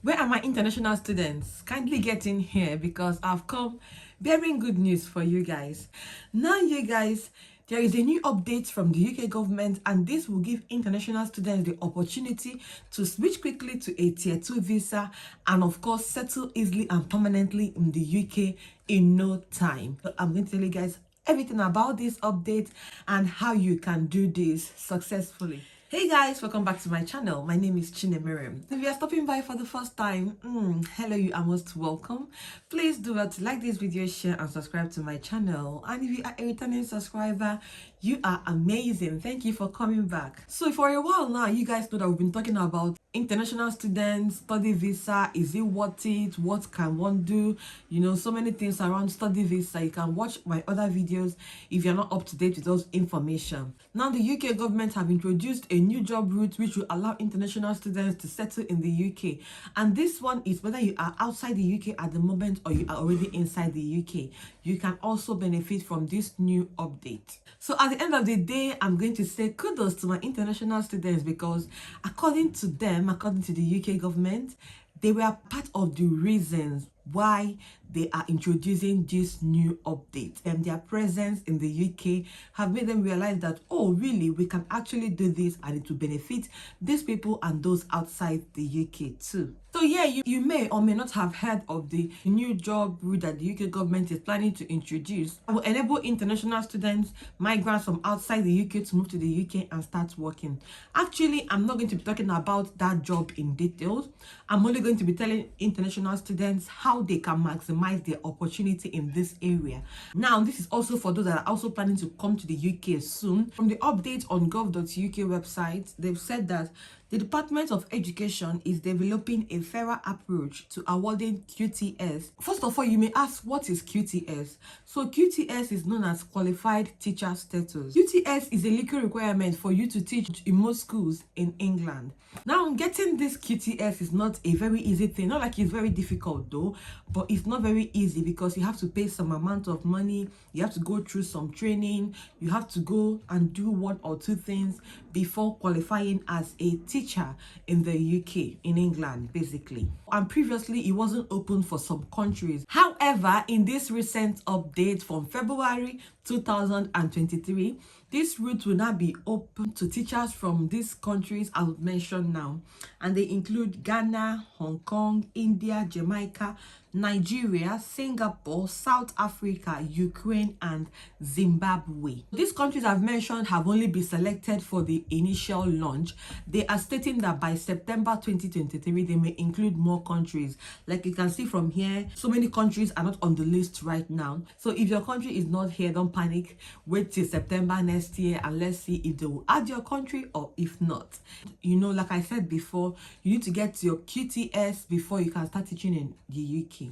Where are my international students? Kindly get in here because I've come bearing good news for you guys. Now, you guys, there is a new update from the UK government, and this will give international students the opportunity to switch quickly to a tier 2 visa and, of course, settle easily and permanently in the UK in no time. So I'm going to tell you guys everything about this update and how you can do this successfully. Hey guys, welcome back to my channel. My name is Chinemere. If you are stopping by for the first time, hello, you are most welcome. Please do well to like this video, share and subscribe to my channel. And if you are a returning subscriber, you are amazing. Thank you for coming back. So for a while now, you guys know that we've been talking about international students, study visa. Is it worth it? What can one do? You know, so many things around study visa. You can watch my other videos if you're not up to date with those information. Now the UK government have introduced a new job route which will allow international students to settle in the UK, and this one is whether you are outside the UK at the moment or you are already inside the UK, you can also benefit from this new update. So at the end of the day, I'm going to say kudos to my international students because according to them, according to the UK government, they were part of the reasons why they are introducing this new update, and their presence in the UK have made them realize that, oh really, we can actually do this and it will benefit these people and those outside the UK too. So yeah, you may or may not have heard of the new job route that the UK government is planning to introduce. It will enable international students, migrants from outside the UK to move to the UK and start working. Actually, I'm not going to be talking about that job in details. I'm only going to be telling international students how they can maximize their opportunity in this area. Now, this is also for those that are also planning to come to the UK soon. From the update on gov.uk website, they've said that the Department of Education is developing a fairer approach to awarding QTS. First of all, you may ask, what is QTS? So QTS is known as Qualified Teacher Status. QTS is a legal requirement for you to teach in most schools in England. Now, getting this QTS is not a very easy thing. Not like it's very difficult though, but it's not very easy because you have to pay some amount of money, you have to go through some training, you have to go and do one or two things before qualifying as a teacher in the UK, in England, basically. And previously, it wasn't open for some countries. However, in this recent update from February 2023, this route will now be open to teachers from these countries I would mention now, and they include Ghana, Hong Kong, India, Jamaica, Nigeria, Singapore, South Africa, Ukraine, and Zimbabwe. These countries I've mentioned have only been selected for the initial launch. They are stating that by September 2023, they may include more countries. Like you can see from here, so many countries are not on the list right now. So if your country is not here, don't panic. Wait till September next year and let's see if they will add your country or if not. You know, like I said before, you need to get your QTS before you can start teaching in the UK.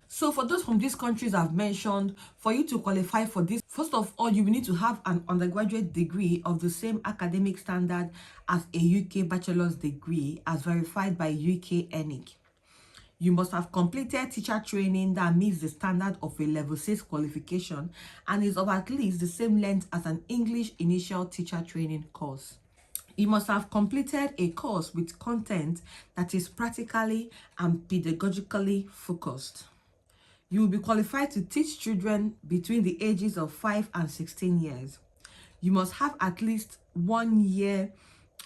So for those from these countries I've mentioned, for you to qualify for this, first of all, you will need to have an undergraduate degree of the same academic standard as a UK bachelor's degree as verified by UK ENIC. You must have completed teacher training that meets the standard of a level 6 qualification and is of at least the same length as an English initial teacher training course. You must have completed a course with content that is practically and pedagogically focused. You will be qualified to teach children between the ages of 5 and 16 years. You must have at least 1 year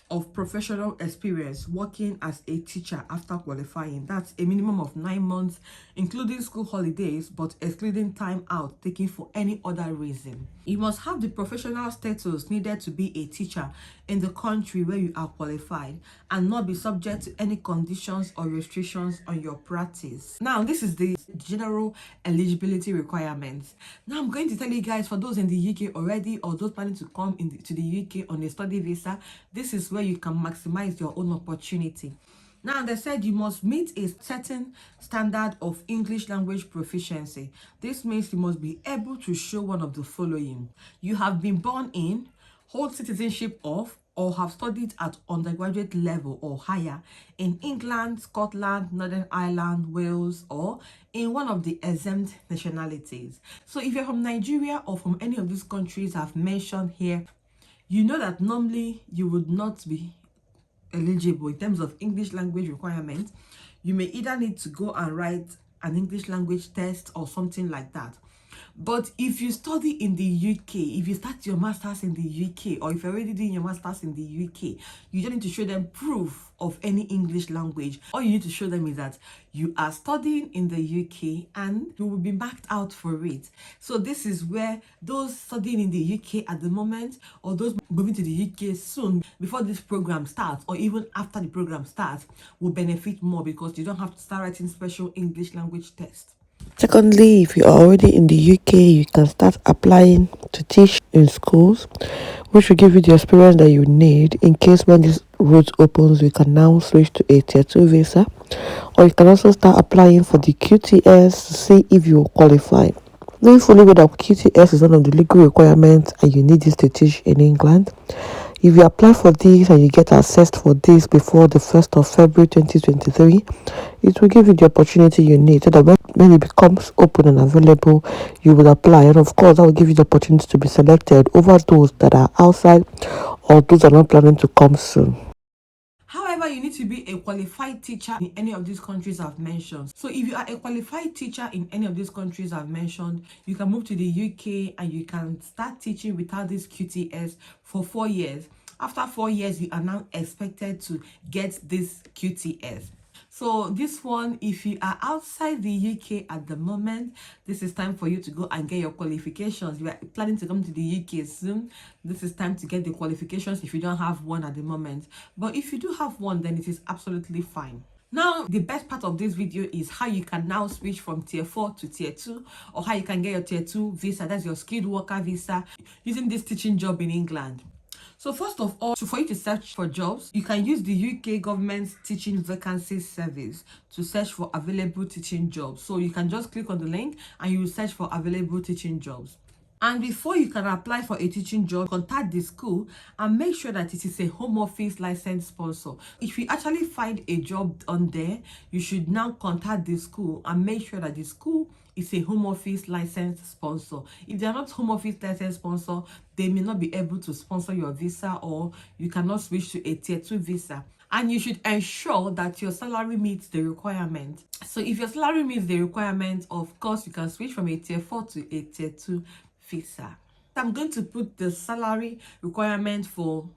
of professional experience working as a teacher after qualifying. That's a minimum of 9 months, including school holidays, but excluding time out taken for any other reason. You must have the professional status needed to be a teacher in the country where you are qualified and not be subject to any conditions or restrictions on your practice. Now, this is the general eligibility requirements. Now, I'm going to tell you guys, for those in the UK already or those planning to come to the UK on a study visa, this is where you can maximize your own opportunity. Now, they said you must meet a certain standard of English language proficiency. This means you must be able to show one of the following. You have been born in, hold citizenship of, or have studied at undergraduate level or higher in England, Scotland, Northern Ireland, Wales, or in one of the exempt nationalities. So if you're from Nigeria or from any of these countries I've mentioned here, you know that normally you would not be eligible in terms of English language requirements. you may either need to go and write an English language test or something like that. But if you study in the UK, if you start your masters in the UK, or if you're already doing your masters in the UK, you don't need to show them proof of any English language. All you need to show them is that you are studying in the UK and you will be marked out for it. So this is where those studying in the UK at the moment, or those moving to the UK soon, before this program starts, or even after the program starts, will benefit more because you don't have to start writing special English language tests. Secondly, if you are already in the UK, you can start applying to teach in schools, which will give you the experience that you need in case when this route opens, you can now switch to a tier 2 visa. Or you can also start applying for the QTS to see if you qualify. Knowing fully well that QTS is one of the legal requirements and you need this to teach in England, if you apply for this and you get assessed for this before the 1st of February 2023, it will give you the opportunity you need so that when it becomes open and available, you will apply. And of course, that will give you the opportunity to be selected over those that are outside or those that are not planning to come soon. However, you need to be a qualified teacher in any of these countries I've mentioned. So if you are a qualified teacher in any of these countries I've mentioned, you can move to the UK and you can start teaching without this QTS for 4 years. After 4 years, you are now expected to get this QTS. So this one, if you are outside the UK at the moment, this is time for you to go and get your qualifications. You are planning to come to the UK soon, this is time to get the qualifications if you don't have one at the moment. But if you do have one, then it is absolutely fine. Now, the best part of this video is how you can now switch from tier 4 to tier 2, or how you can get your tier 2 visa, that's your skilled worker visa, using this teaching job in England. So first of all, for you to search for jobs, you can use the UK government's teaching vacancies service to search for available teaching jobs. So you can just click on the link and you will search for available teaching jobs. And before you can apply for a teaching job, contact the school and make sure that it is a home office licensed sponsor. If you actually find a job on there, you should now contact the school and make sure that the school is a home office licensed sponsor. If they are not home office licensed sponsor, they may not be able to sponsor your visa, or you cannot switch to a tier 2 visa. And you should ensure that your salary meets the requirement. So if your salary meets the requirement, of course, you can switch from a tier 4 to a tier 2 visa. I'm going to put the salary requirement for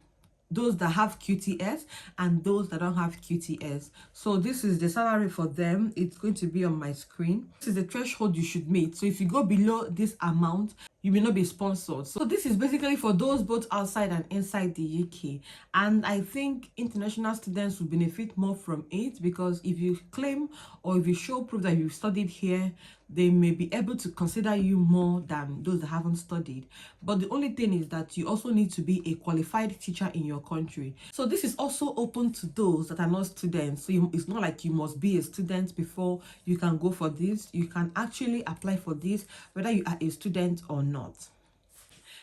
those that have QTS and those that don't have QTS. So this is the salary for them. It's going to be on my screen. This is the threshold you should meet. So if you go below this amount, you will not be sponsored. So this is basically for those both outside and inside the UK. And I think international students will benefit more from it, because if you claim or if you show proof that you've studied here, they may be able to consider you more than those that haven't studied. But the only thing is that you also need to be a qualified teacher in your country. So this is also open to those that are not students. So it's not like you must be a student before you can go for this. You can actually apply for this whether you are a student or not.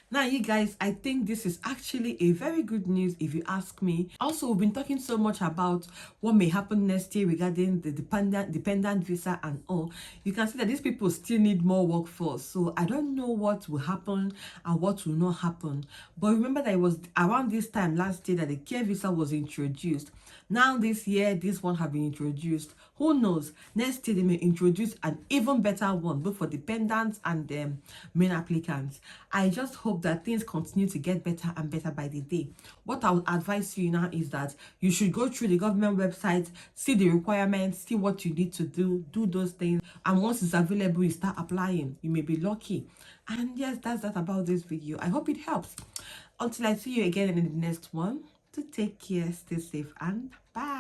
Now, you guys, I think this is actually a very good news if you ask me. Also, we've been talking so much about what may happen next year regarding the dependent visa and all. You can see that these people still need more workforce. So I don't know what will happen and what will not happen. But remember that it was around this time last year that the care visa was introduced. Now this year, this one have been introduced. Who knows? Next year, they may introduce an even better one, both for dependents and main applicants. I just hope that things continue to get better and better by the day. What I would advise you now is that you should go through the government website, see the requirements, see what you need to do those things. And once it's available, you start applying. You may be lucky. And yes, that's that about this video. I hope it helps. Until I see you again in the next one, to take care, stay safe, and bye.